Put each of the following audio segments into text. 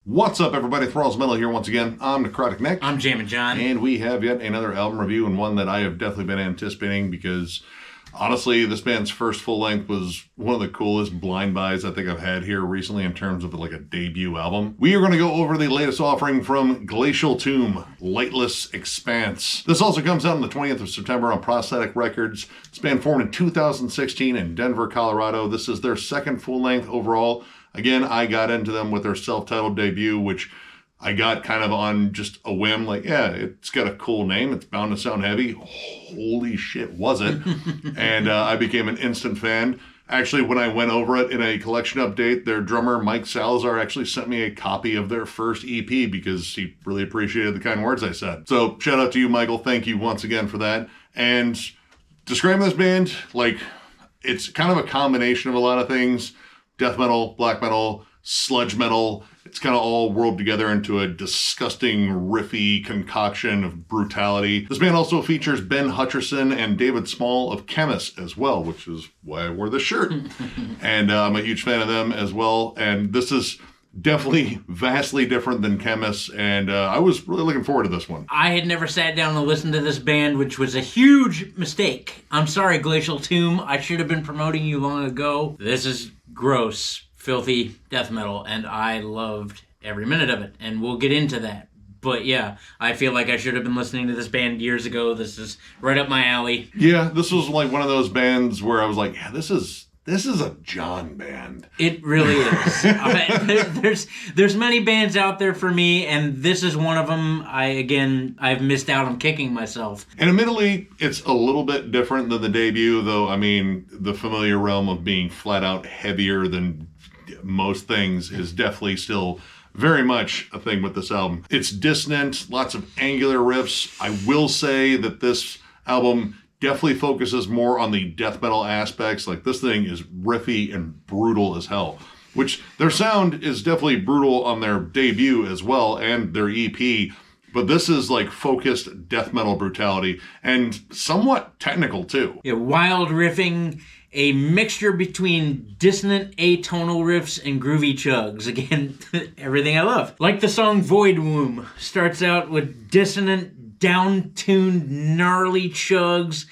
What's up, everybody? Thralls Metal here once again. I'm Necrotic Nick. I'm Jammin John. And we have yet another album review, and one that I have definitely been anticipating because, honestly, this band's first full length was one of the coolest blind buys I think I've had here recently in terms of like a debut album. We are going to go over the latest offering from Glacial Tomb, Lightless Expanse. This also comes out on the 20th of September on Prosthetic Records. This band formed in 2016 in Denver, Colorado. This is their second full length overall. Again, I got into them with their self-titled debut, which I got kind of on just a whim. Like, yeah, it's got a cool name. It's bound to sound heavy. Holy shit, was it? And I became an instant fan. Actually, when I went over it in a collection update, their drummer, Mike Salazar, actually sent me a copy of their first EP because he really appreciated the kind words I said. So shout out to you, Michael. Thank you once again for that. And describing this band, like, it's kind of a combination of a lot of things. Death metal, black metal, sludge metal. It's kind of all rolled together into a disgusting, riffy concoction of brutality. This band also features Ben Hutcherson and David Small of Chemist as well, which is why I wore this shirt. And I'm a huge fan of them as well. And this is definitely vastly different than Chemist, and I was really looking forward to this one. I had never sat down and listened to this band, which was a huge mistake. I'm sorry, Glacial Tomb. I should have been promoting you long ago. This is gross, filthy death metal, and I loved every minute of it, and we'll get into that. But yeah, I feel like I should have been listening to this band years ago. This is right up my alley. Yeah, this was like one of those bands where I was like, yeah, this is a John band. It really is. There's many bands out there for me, and this is one of them. I've missed out on kicking myself. And admittedly, it's a little bit different than the debut, though. I mean, the familiar realm of being flat out heavier than most things is definitely still very much a thing with this album. It's dissonant, lots of angular riffs. I will say that this album definitely focuses more on the death metal aspects. Like, this thing is riffy and brutal as hell, which their sound is definitely brutal on their debut as well and their EP. But this is like focused death metal brutality and somewhat technical too. Yeah, wild riffing, a mixture between dissonant atonal riffs and groovy chugs. Again, everything I love. Like the song Void Womb starts out with dissonant, down-tuned, gnarly chugs,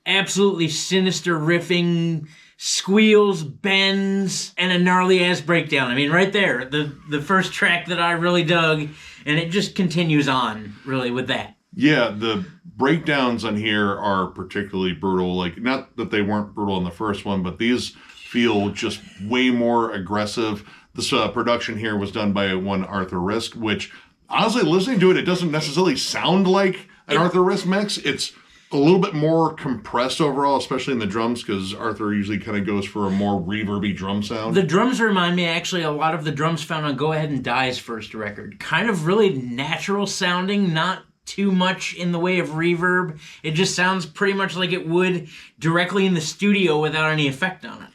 absolutely sinister riffing, squeals, bends, and a gnarly-ass breakdown. I mean, right there, the first track that I really dug, and it just continues on, really, with that. Yeah, the breakdowns on here are particularly brutal. Like, not that they weren't brutal in the first one, but these feel just way more aggressive. This production here was done by one Arthur Risk, which, honestly, listening to it, it doesn't necessarily sound like an Arthur Risk mix. It's a little bit more compressed overall, especially in the drums, because Arthur usually kind of goes for a more reverby drum sound. The drums remind me, actually, a lot of the drums found on Go Ahead and Die's first record. Kind of really natural sounding, not too much in the way of reverb. It just sounds pretty much like it would directly in the studio without any effect on it.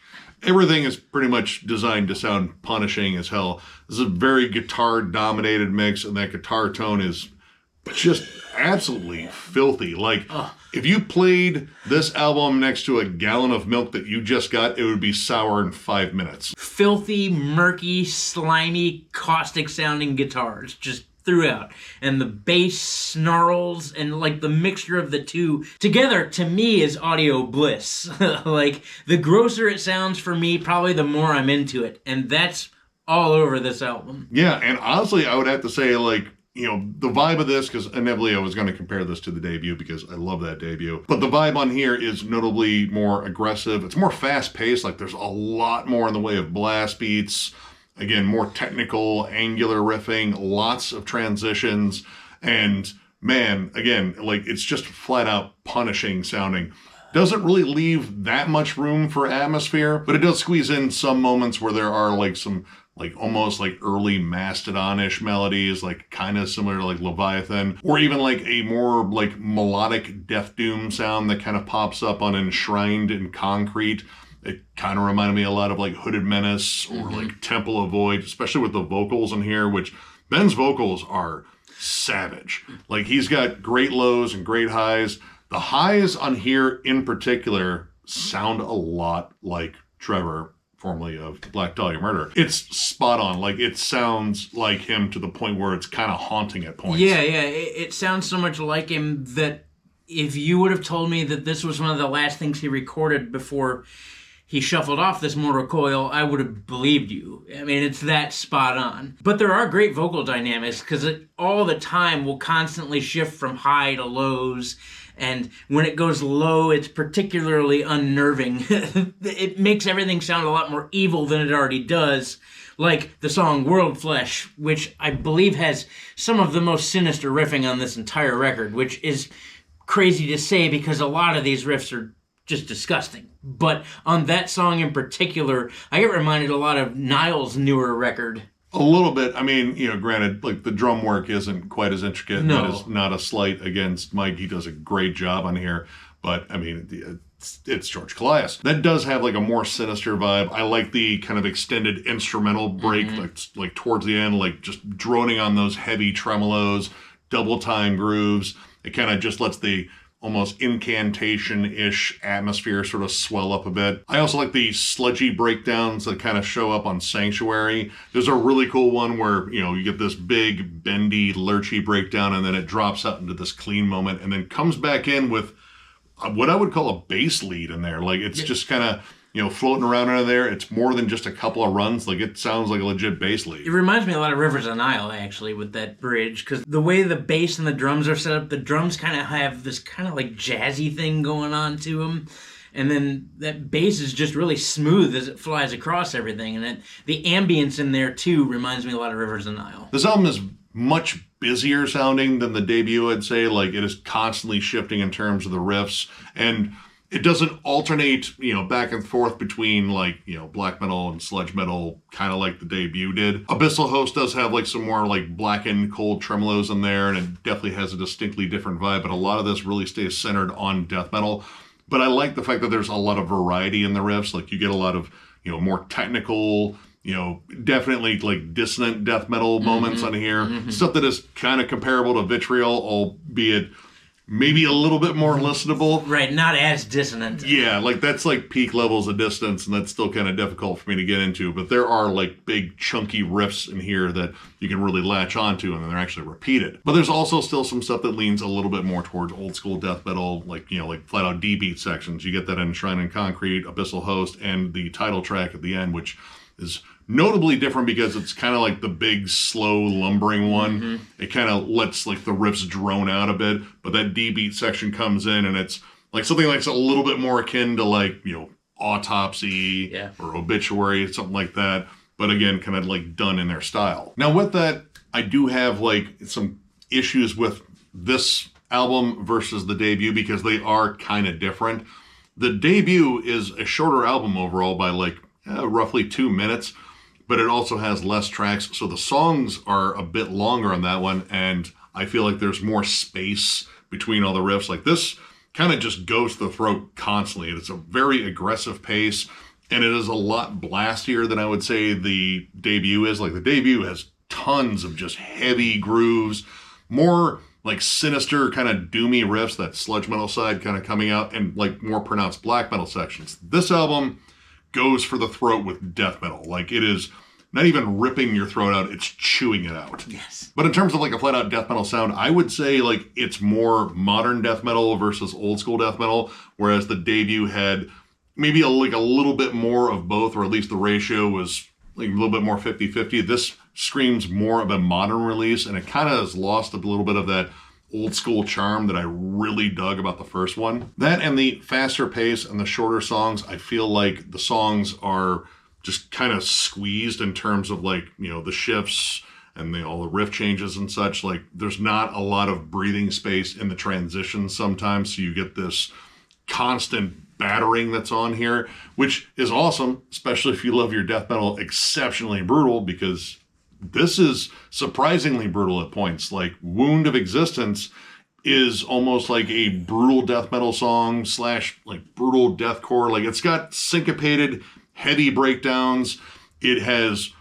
Everything is pretty much designed to sound punishing as hell. This is a very guitar-dominated mix, and that guitar tone is just absolutely filthy. Like, if you played this album next to a gallon of milk that you just got, it would be sour in 5 minutes. Filthy, murky, slimy, caustic-sounding guitars, just throughout, and the bass snarls, and like the mixture of the two together to me is audio bliss. Like, the grosser it sounds for me, probably the more I'm into it, and that's all over this album. Yeah, and honestly, I would have to say, like, you know, the vibe of this, because inevitably I was going to compare this to the debut because I love that debut, but the vibe on here is notably more aggressive. It's more fast-paced. Like, there's a lot more in the way of blast beats. Again, more technical, angular riffing, lots of transitions, and man, again, like, it's just flat out punishing sounding. Doesn't really leave that much room for atmosphere, but it does squeeze in some moments where there are like some like almost like early Mastodon-ish melodies, like kind of similar to like Leviathan, or even like a more like melodic Death Doom sound that kind of pops up on Enshrined in Concrete. It kind of reminded me a lot of like Hooded Menace or like Temple of Void, especially with the vocals in here, which Ben's vocals are savage. Like, he's got great lows and great highs. The highs on here in particular sound a lot like Trevor formerly of Black Dahlia Murder. It's spot on. Like, it sounds like him to the point where it's kind of haunting at points. Yeah. It sounds so much like him that if you would have told me that this was one of the last things he recorded before he shuffled off this mortal coil, I would have believed you. I mean, it's that spot on. But there are great vocal dynamics because it all the time will constantly shift from high to lows. And when it goes low, it's particularly unnerving. It makes everything sound a lot more evil than it already does. Like the song World Flesh, which I believe has some of the most sinister riffing on this entire record, which is crazy to say because a lot of these riffs are just disgusting. But on that song in particular, I get reminded a lot of Niall's newer record. A little bit. I mean, granted, like the drum work isn't quite as intricate. No. That is not a slight against Mike. He does a great job on here. But, I mean, it's George Calais. That does have like a more sinister vibe. I like the kind of extended instrumental break, like towards the end, like just droning on those heavy tremolos, double time grooves. It kind of just lets the almost incantation-ish atmosphere sort of swell up a bit. I also like the sludgy breakdowns that kind of show up on Sanctuary. There's a really cool one where, you get this big, bendy, lurchy breakdown, and then it drops out into this clean moment, and then comes back in with what I would call a bass lead in there. Like, it's just kind of, floating around under there. It's more than just a couple of runs. Like, it sounds like a legit bass lead. It reminds me a lot of Rivers of Nile, actually, with that bridge, because the way the bass and the drums are set up, the drums kind of have this kind of like jazzy thing going on to them. And then that bass is just really smooth as it flies across everything. And the ambience in there, too, reminds me a lot of Rivers of Nile. This album is much busier sounding than the debut, I'd say. Like, it is constantly shifting in terms of the riffs. And it doesn't alternate, back and forth between, like, black metal and sludge metal, kind of like the debut did. Abyssal Host does have, like, some more, like, blackened, cold tremolos in there, and it definitely has a distinctly different vibe, but a lot of this really stays centered on death metal. But I like the fact that there's a lot of variety in the riffs. Like, you get a lot of, more technical, definitely, like, dissonant death metal moments on here. Stuff that is kind of comparable to Vitriol, albeit maybe a little bit more listenable. Right, not as dissonant. Yeah, like that's like peak levels of dissonance, and that's still kind of difficult for me to get into. But there are like big chunky riffs in here that you can really latch onto, and then they're actually repeated. But there's also still some stuff that leans a little bit more towards old school death metal, like like flat out D beat sections. You get that in Shrine and Concrete, Abyssal Host, and the title track at the end, which is notably different because it's kind of like the big, slow, lumbering one. It kind of lets like the riffs drone out a bit, but that D-beat section comes in and it's like something that's a little bit more akin to like, Autopsy or Obituary, something like that. But again, kind of like done in their style. Now with that, I do have like some issues with this album versus the debut because they are kind of different. The debut is a shorter album overall by like roughly 2 minutes, but it also has less tracks, so the songs are a bit longer on that one, and I feel like there's more space between all the riffs. Like, this kind of just goes to the throat constantly. It's a very aggressive pace, and it is a lot blastier than I would say the debut is. Like, the debut has tons of just heavy grooves, more like sinister, kind of doomy riffs, that sludge metal side kind of coming out, and like more pronounced black metal sections. This album goes for the throat with death metal. Like, it is not even ripping your throat out, it's chewing it out. Yes. But in terms of like a flat out death metal sound, I would say like it's more modern death metal versus old school death metal, whereas the debut had maybe a little bit more of both, or at least the ratio was like a little bit more 50-50. This screams more of a modern release, and it kind of has lost a little bit of that old school charm that I really dug about the first one. That and the faster pace and the shorter songs, I feel like the songs are just kind of squeezed in terms of like, the shifts and all the riff changes and such. Like, there's not a lot of breathing space in the transitions sometimes, so you get this constant battering that's on here, which is awesome, especially if you love your death metal exceptionally brutal, because this is surprisingly brutal at points. Like, Wound of Existence is almost like a brutal death metal song / like brutal deathcore. Like, it's got syncopated, heavy breakdowns. It has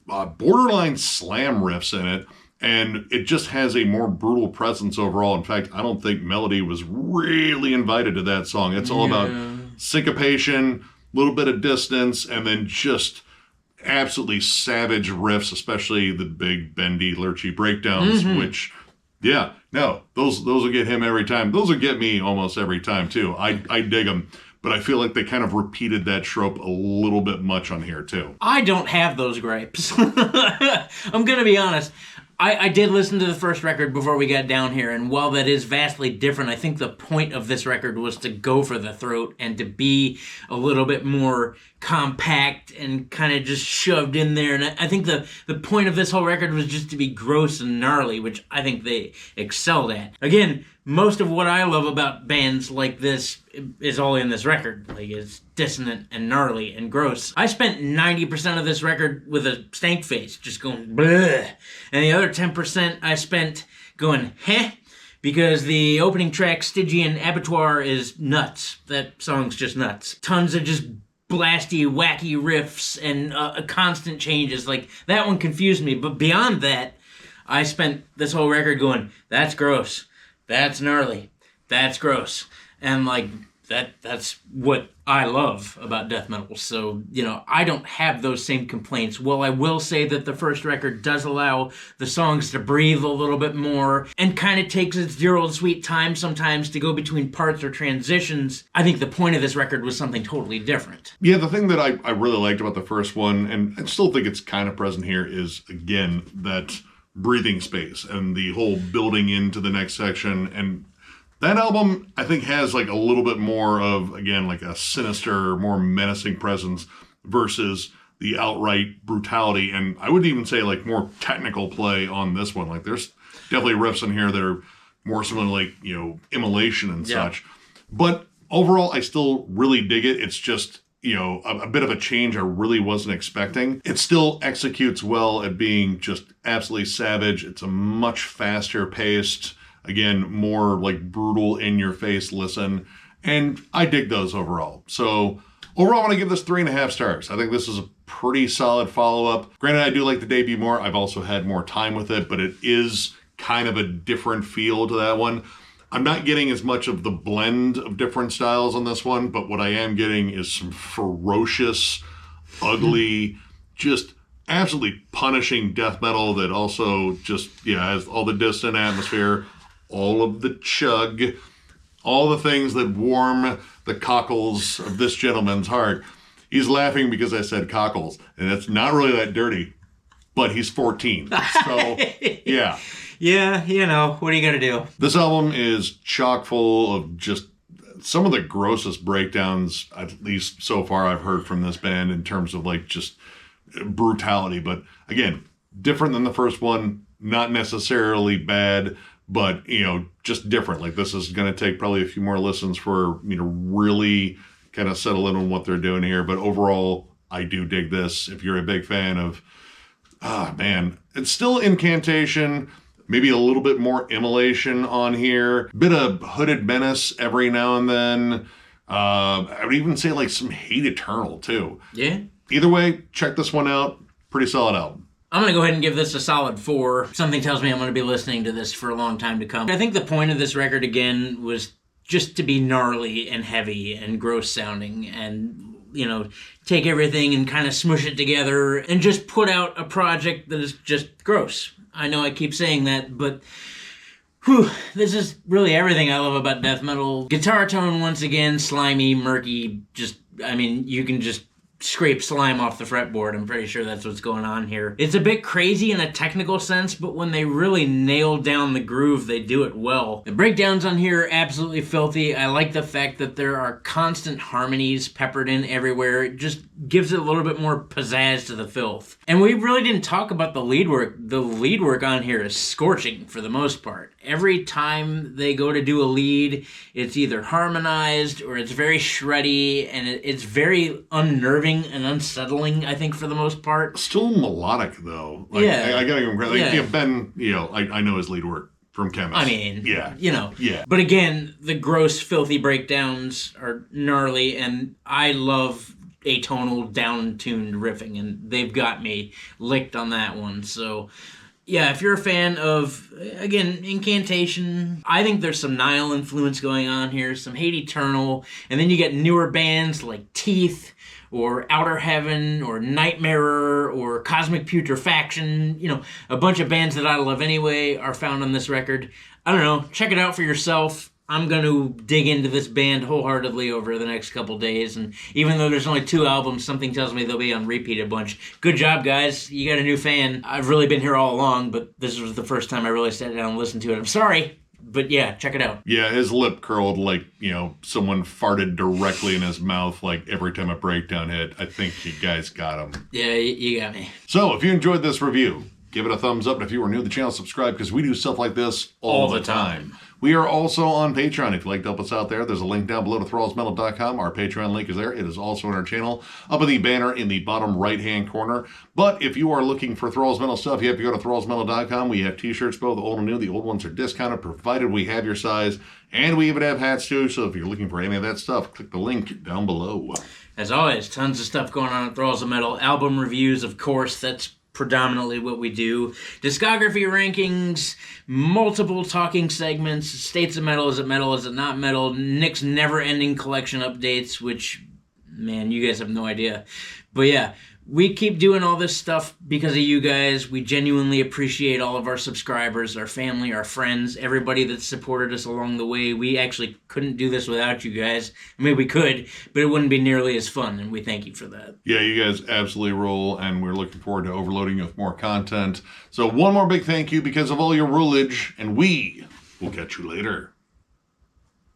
borderline slam riffs in it, and it just has a more brutal presence overall. In fact, I don't think Melody was really invited to that song. It's all about syncopation, little bit of dissonance, and then just absolutely savage riffs, especially the big bendy lurchy breakdowns, which those will get him every time. Those will get me almost every time too. I dig them, but I feel like they kind of repeated that trope a little bit much on here too. I don't have those gripes. I'm gonna be honest. I did listen to the first record before we got down here, and while that is vastly different, I think the point of this record was to go for the throat and to be a little bit more compact and kind of just shoved in there. And I think the point of this whole record was just to be gross and gnarly, which I think they excelled at. Again, most of what I love about bands like this is all in this record. Like, it's dissonant and gnarly and gross. I spent 90% of this record with a stank face, just going bleh. And the other 10% I spent going heh, because the opening track, Stygian Abattoir, is nuts. That song's just nuts. Tons of just blasty, wacky riffs and constant changes. Like, that one confused me. But beyond that, I spent this whole record going, that's gross. That's gnarly. That's gross. And like that's what I love about death metal. So, I don't have those same complaints. Well, I will say that the first record does allow the songs to breathe a little bit more and kind of takes its dear old sweet time sometimes to go between parts or transitions. I think the point of this record was something totally different. Yeah, the thing that I really liked about the first one, and I still think it's kind of present here, is, again, that breathing space and the whole building into the next section. And that album, I think, has like a little bit more of, again, like a sinister, more menacing presence versus the outright brutality. And I would even say like more technical play on this one. Like, there's definitely riffs in here that are more similar to like, immolation and such. But overall, I still really dig it. It's just, a bit of a change I really wasn't expecting. It still executes well at being just absolutely savage. It's a much faster paced, again, more like brutal in your face listen. And I dig those overall. So overall, I'm going to give this 3.5 stars. I think this is a pretty solid follow-up. Granted, I do like the debut more. I've also had more time with it, but it is kind of a different feel to that one. I'm not getting as much of the blend of different styles on this one, but what I am getting is some ferocious, ugly, just absolutely punishing death metal that also just, has all the distant atmosphere, all of the chug, all the things that warm the cockles of this gentleman's heart. He's laughing because I said cockles, and it's not really that dirty, but he's 14. So, yeah. Yeah, what are you going to do? This album is chock full of just some of the grossest breakdowns, at least so far I've heard from this band, in terms of like just brutality. But again, different than the first one, not necessarily bad, but, just different. Like, this is going to take probably a few more listens for me to really kind of settle in on what they're doing here. But overall, I do dig this. If you're a big fan of, it's still Incantation, maybe a little bit more Immolation on here. Bit of Hooded Menace every now and then. I would even say like some Hate Eternal too. Yeah. Either way, check this one out. Pretty solid album. I'm going to go ahead and give this a solid 4. Something tells me I'm going to be listening to this for a long time to come. I think the point of this record, again, was just to be gnarly and heavy and gross sounding and, take everything and kind of smush it together and just put out a project that is just gross. I know I keep saying that, but this is really everything I love about death metal. Guitar tone, once again, slimy, murky, you can just scrape slime off the fretboard. I'm pretty sure that's what's going on here. It's a bit crazy in a technical sense, but when they really nail down the groove, they do it well. The breakdowns on here are absolutely filthy. I like the fact that there are constant harmonies peppered in everywhere. It just gives it a little bit more pizzazz to the filth. And we really didn't talk about the lead work. The lead work on here is scorching for the most part. Every time they go to do a lead, it's either harmonized or it's very shreddy, and it's very unnerving and unsettling, I think, for the most part. Still melodic, though. I gotta give him credit. Ben, I know his lead work from Chemist. Yeah. But again, the gross, filthy breakdowns are gnarly, and I love atonal, down-tuned riffing, and they've got me licked on that one. So Yeah, if you're a fan of, again, Incantation, I think there's some Nile influence going on here, some Hate Eternal, and then you get newer bands like Teeth, or Outer Heaven, or Nightmare, or Cosmic Putrefaction. You know, a bunch of bands that I love anyway are found on this record. I don't know, check it out for yourself. I'm going to dig into this band wholeheartedly over the next couple days, and even though there's only 2 albums, something tells me they'll be on repeat a bunch. Good job, guys. You got a new fan. I've really been here all along, but this was the first time I really sat down and listened to it. I'm sorry, but yeah, check it out. Yeah, his lip curled like, you know, someone farted directly in his mouth like every time a breakdown hit. I think you guys got him. Yeah, you got me. So, if you enjoyed this review, give it a thumbs up. And if you are new to the channel, subscribe, because we do stuff like this all the time. We are also on Patreon. If you'd like to help us out there, there's a link down below to thrallsmetal.com. Our Patreon link is there. It is also on our channel, up in the banner in the bottom right-hand corner. But if you are looking for Thralls Metal stuff, you have to go to thrallsmetal.com. We have t-shirts, both old and new. The old ones are discounted, provided we have your size. And we even have hats, too. So if you're looking for any of that stuff, click the link down below. As always, tons of stuff going on at Thralls of Metal. Album reviews, of course, that's predominantly what we do. Discography rankings, multiple talking segments, states of metal, is it not metal, Nick's never-ending collection updates, which, man, you guys have no idea. But yeah, we keep doing all this stuff because of you guys. We genuinely appreciate all of our subscribers, our family, our friends, everybody that's supported us along the way. We actually couldn't do this without you guys. I mean, we could, but it wouldn't be nearly as fun, and we thank you for that. Yeah, you guys absolutely roll, and we're looking forward to overloading you with more content. So one more big thank you because of all your rulage, and we will catch you later.